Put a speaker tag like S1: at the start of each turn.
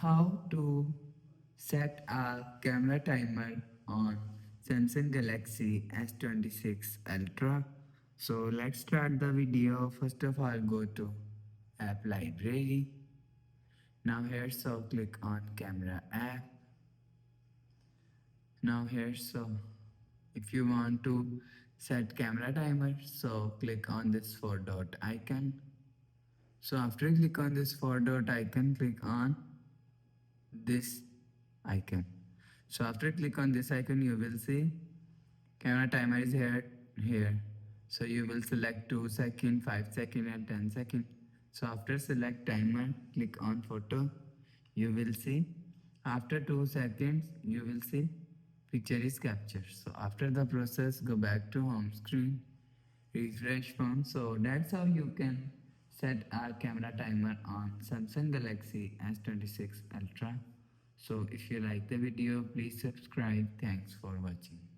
S1: how to set a camera timer on Samsung Galaxy S26 Ultra. So let's start the video. First of all, go to app library. Now here, so click on camera app. Now here, so if you want to set camera timer, so click on this four dot icon. So after you click on this four dot icon, click on this icon. So after click on this icon, you will see camera timer is here. So you will select 2 second, 5 second and 10 second. So after select timer, click on photo. You will see after 2 seconds, you will see picture is captured. So after the process, go back to home screen, refresh phone. So that's how you can set our camera timer on Samsung Galaxy S26 Ultra. So if you like the video, please subscribe. Thanks for watching.